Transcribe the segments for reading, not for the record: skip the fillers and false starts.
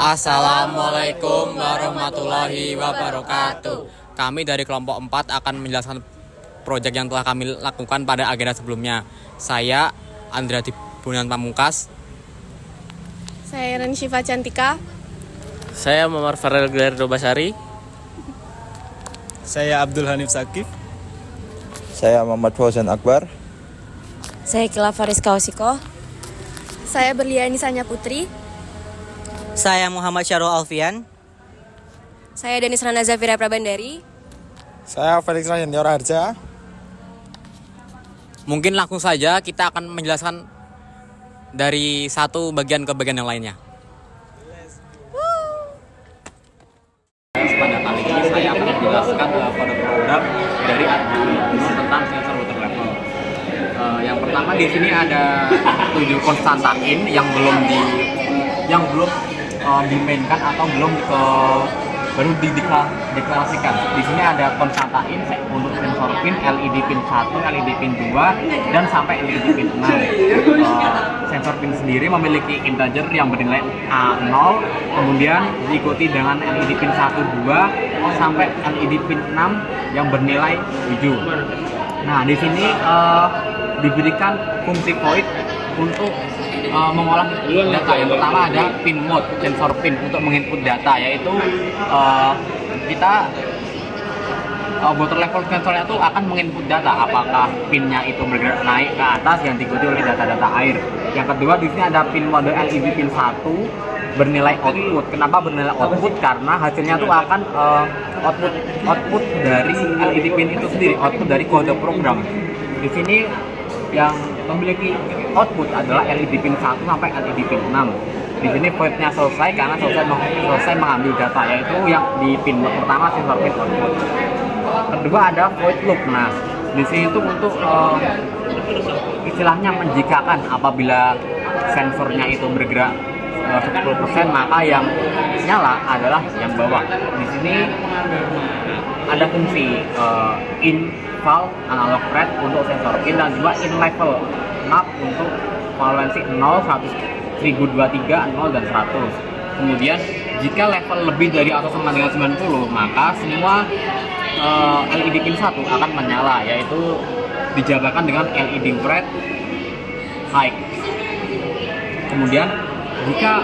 Assalamualaikum warahmatullahi wabarakatuh. Kami dari kelompok 4 akan menjelaskan proyek yang telah kami lakukan pada agenda sebelumnya. Saya Andriati Bunan Pamungkas. Saya Rani Syifa Cantika. Saya Muhammad Farel Glerdo Basari. Saya Abdul Hanif Sakif. Saya Muhammad Fauzan Akbar. Saya Kila Faris Kausiko. Saya Berliani Sanya Putri. Saya Muhammad Syarul Alfian. Saya Denis Rana Zafira Prabandari. Saya Felix Rajenyor Harja. Mungkin langsung saja kita akan menjelaskan dari satu bagian ke bagian yang lainnya. Pada kali ini saya akan menjelaskan pada program dari tentang sensor water level. Yang pertama di sini ada 7 konstanta in yang belum dimainkan atau baru dideklarasikan. Di sini ada konstanta in untuk sensor pin, LED pin 1, LED pin 2, dan sampai LED pin 6. Sensor pin sendiri memiliki integer yang bernilai A0, kemudian diikuti dengan LED pin 1, 2, sampai LED pin 6 yang bernilai 7. Nah, di sini diberikan fungsi void untuk mengolah data. Yang pertama ada pin mode, sensor pin untuk menginput data, yaitu kita water level sensornya itu akan menginput data apakah pinnya itu bergerak naik ke atas yang diikuti oleh data-data air. Yang kedua di sini ada pin mode LED pin 1 bernilai output. Kenapa bernilai output? Karena hasilnya itu akan output dari LED pin itu sendiri, output dari kode program. Di sini yang memiliki output adalah LED pin 1 sampai LED pin 6. Di sini voidnya selesai karena selesai mengambil data, yaitu yang di pin pertama sensor pin output. Kedua ada void loop. Nah, di sini itu untuk istilahnya menjikakan apabila sensornya itu bergerak 10%, maka yang nyala adalah yang bawah. Di sini ada fungsi in val analog red untuk sensor pin dan juga in level map untuk valuensi 0, 100, 1023, 0 dan 100. Kemudian jika level lebih dari atau sama dengan 90, maka semua LED pin 1 akan menyala, yaitu dijabarkan dengan LED red high. Kemudian jika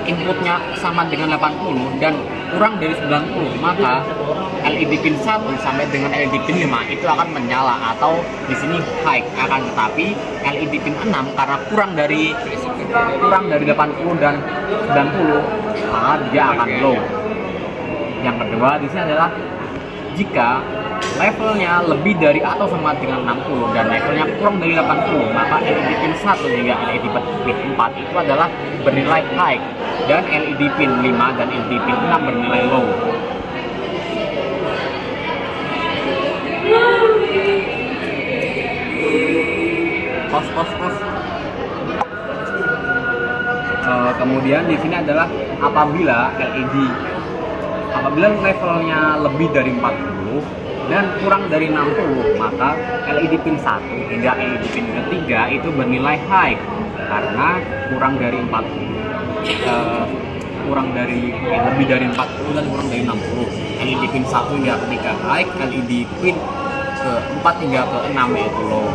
inputnya sama dengan 80 dan kurang dari 90, maka LED pin 1 sampai dengan LED pin 5 itu akan menyala atau di sini high. Akan tetapi LED pin 6 karena kurang dari 80 dan 90, maka dia akan low. Yang kedua di sini adalah jika levelnya lebih dari atau sama dengan 60 dan levelnya kurang dari 80, maka LED pin 1 hingga LED pin 4 itu adalah bernilai high dan LED pin 5 dan LED pin 6 bernilai low. Kemudian di sini adalah apabila levelnya lebih dari 40 dan kurang dari 60, maka LED pin 1 hingga LED pin ketiga itu bernilai high karena lebih dari 40 dan kurang dari 60. LED pin 1 hingga ketiga high, LED pin ke-4 hingga ke-6 yaitu low.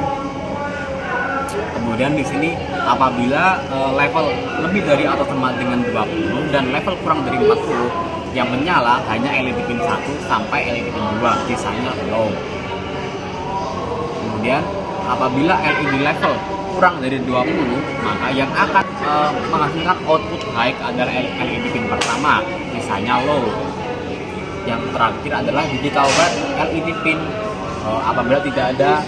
Kemudian di sini apabila level lebih dari atau sama dengan 20 dan level kurang dari 40, yang menyala hanya LED pin 1 sampai LED pin 2, sisanya low. Kemudian apabila LED level kurang dari 20, maka yang akan menghasilkan output high adalah LED pin pertama, sisanya low. Yang terakhir adalah digital red LED pin apabila tidak ada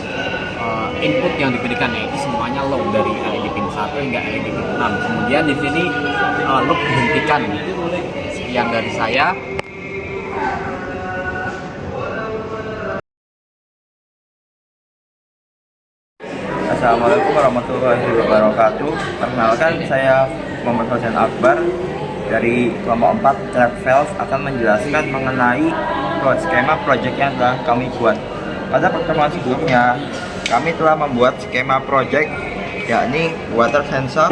input yang diberikan, yaitu semuanya low dari LED pin 1 hingga LED pin 6. Kemudian di sini loop dihentikan. Sekian dari saya. Assalamualaikum warahmatullahi wabarakatuh. Perkenalkan, saya Muhammad Fauzan Akbar dari kelompok 4 Lab Valve akan menjelaskan mengenai skema project yang telah kami buat. Pada pertemuan sebelumnya, kami telah membuat skema project yakni water sensor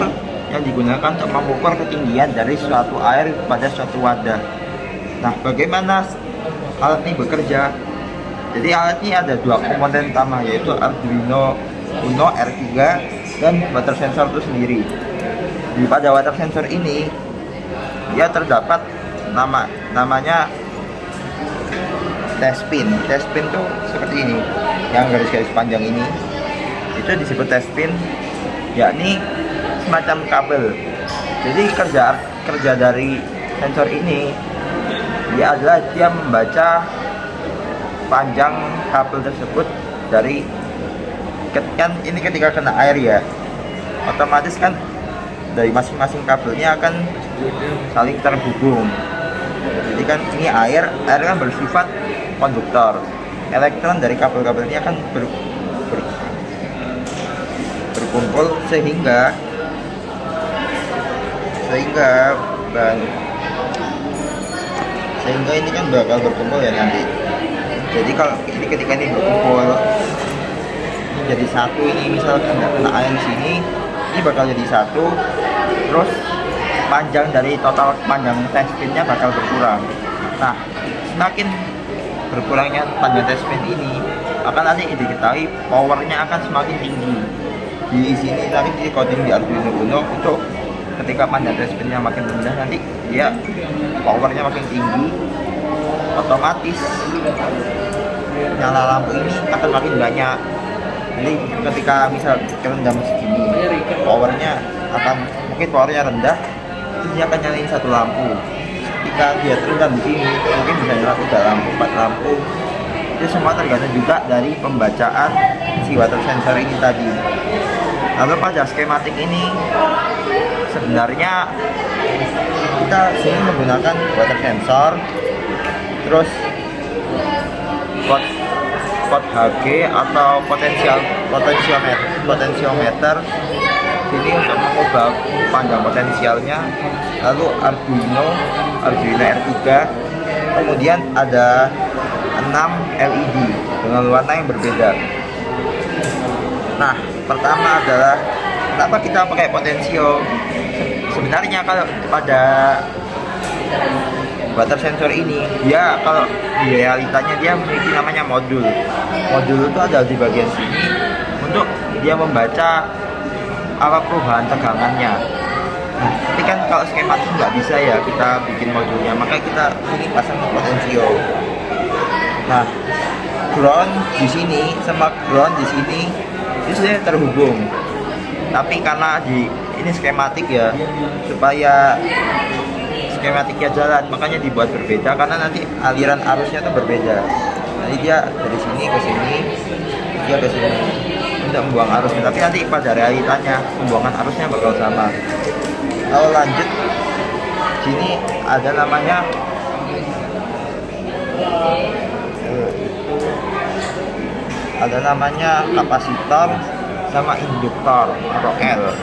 yang digunakan untuk mengukur ketinggian dari suatu air pada suatu wadah. Nah, bagaimana alat ini bekerja? Jadi alat ini ada dua komponen utama, yaitu Arduino Uno R3 dan water sensor itu sendiri. Pada water sensor ini dia terdapat namanya test pin. Test pin tuh seperti ini, yang garis-garis panjang ini itu disebut test pin, yakni semacam kabel. Jadi kerja dari sensor ini dia adalah dia membaca panjang kabel tersebut dari kan ini ketika kena air ya, otomatis kan dari masing-masing kabelnya akan saling terhubung. Jadi kan ini air kan bersifat konduktor. Elektron dari kabel-kabel ini akan berkumpul sehingga ini kan bakal berkumpul ya nanti. Jadi kalau ini ketika ini berkumpul ini jadi satu, ini misalkan kena air di sini, ini bakal jadi satu, terus panjang dari total panjang test pinnya bakal berkurang. Nah, semakin berkurangnya panjang test pin ini akan nanti diketahui powernya akan semakin tinggi. Di sini nanti di coding di Arduino Uno untuk ketika panjang test pinnya makin rendah, nanti dia powernya makin tinggi, otomatis nyala lampu ini akan makin banyak. Jadi ketika misal kerendam segini, powernya rendah, dia akan nyalain satu lampu. Ketika dia terendam di sini, mungkin bisa nyala 3 lampu, 4 lampu. Itu semua tergantung juga dari pembacaan si water sensor ini tadi. Lalu pada skematik ini sebenarnya kita sini menggunakan water sensor, terus pot HG atau potensiometer ini untuk mengubah panjang potensialnya. Lalu Arduino R3, kemudian ada 6 LED dengan warna yang berbeda. Nah, pertama adalah kenapa kita pakai potensio. Sebenarnya kalau pada water sensor ini, dia kalau di realitanya dia memiliki namanya modul. Modul itu ada di bagian sini untuk dia membaca apa perubahan tegangannya. Nah, tapi kan kalau skematik nggak bisa ya kita bikin modulnya, maka kita sini pasang potensio. Nah, ground di sini sama ground di sini itu sudah terhubung. Tapi karena ini skematik ya, supaya skematiknya jalan, makanya dibuat berbeda karena nanti aliran arusnya tuh berbeda. Jadi dia dari sini ke sini, dia ke sini untuk membuang arusnya. Tapi nanti pada realitanya pembuangan arusnya bakal sama. Lalu lanjut, sini ada namanya kapasitor sama induktor atau L.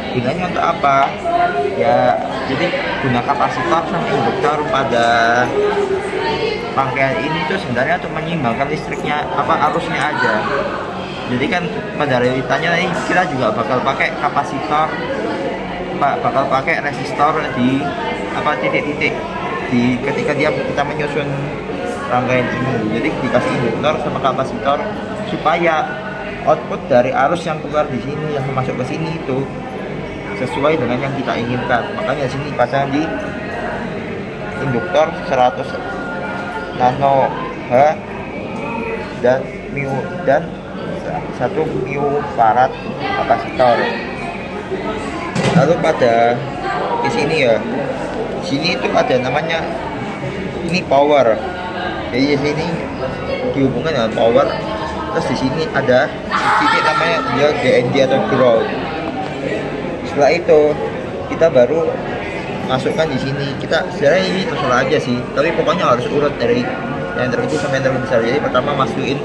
Gunanya untuk apa? Ya, jadi guna kapasitor sama induktor pada rangkaian ini tuh sebenarnya untuk menyeimbangkan listriknya, arusnya aja. Jadi kan pada realitanya nih kita juga bakal pakai kapasitor, bakal pakai resistor di titik-titik di ketika kita menyusun rangkaian ini. Jadi dikasih induktor sama kapasitor supaya output dari arus yang keluar di sini yang masuk ke sini itu sesuai dengan yang kita inginkan. Makanya di sini pasang di induktor 100 nano H dan 1 micro farad kapasitor. Lalu pada di sini ya, sini itu ada namanya ini power. Jadi di sini dihubungkan dengan power. Terus di sini ada titik namanya dia GND atau ground. Setelah itu kita baru masukkan di sini. Kita sebenarnya ini terserah aja sih, tapi pokoknya harus urut dari yang terkecil sampai yang terbesar. Jadi pertama masukin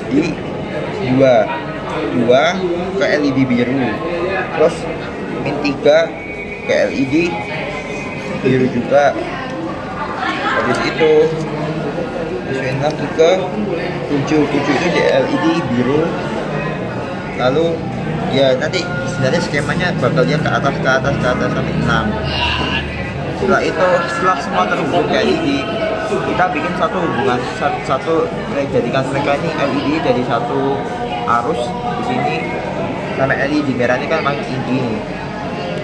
di 2 ke LED biru, terus min 3 ke LED biru juga. Habis itu masukin lagi ke 7 itu di LED biru. Lalu ya nanti sebenarnya skemanya bakal dia ke atas sampai 6. Setelah semua terhubung ke LED, kita bikin satu hubungan jadikan mereka ini LED jadi satu arus di sini. Sampai LED merah ini kan makin tinggi nih,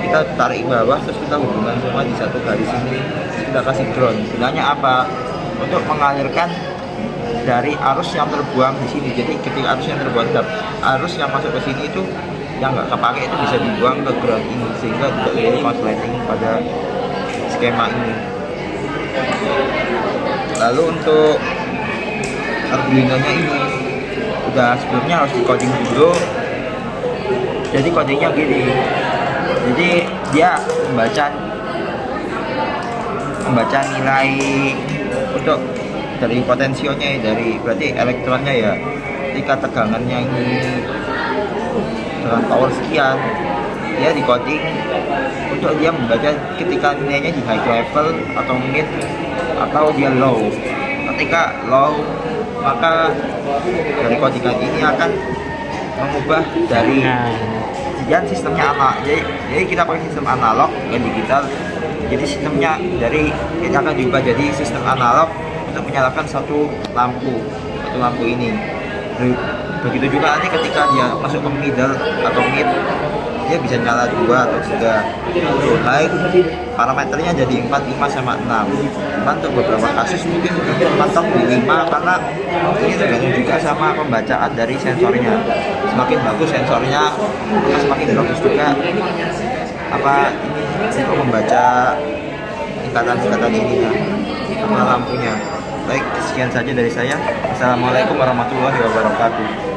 kita tarik bawah terus kita hubungkan semua di satu garis ini, terus kita kasih ground. Gunanya apa? Untuk mengalirkan dari arus yang terbuang di sini. Jadi ketika arus yang terbuang, arus yang masuk ke sini itu yang nggak kepake itu bisa dibuang ke ground ini, sehingga tidak terjadi konsleting pada skema ini. Lalu untuk Arduino-nya ini udah sebelumnya harus di-coding dulu. Jadi codingnya gini. Jadi dia membaca nilai untuk dari potensionya, dari berarti elektronnya ya, ketika tegangannya ini dengan power sekian, dia di coding untuk dia membaca ketika nilainya di high level atau mid atau dia low. Ketika low, maka dari codingan ini akan mengubah dari sistemnya analog. Jadi kita pakai sistem analog dan digital. Jadi sistemnya kita akan diubah jadi sistem analog untuk menyalakan satu lampu ini. Begitu juga nanti ketika dia masuk ke middle atau mid, dia bisa nyala 2 atau 3. High parameternya jadi 4, 5 sama 6. Cuman untuk beberapa kasus mungkin 4 atau 5 karena ini tergantung juga sama pembacaan dari sensornya. Semakin bagus sensornya, semakin bagus juga untuk membaca tingkatan ini ya, lampunya. Baik, sekian saja dari saya. Assalamualaikum warahmatullahi wabarakatuh.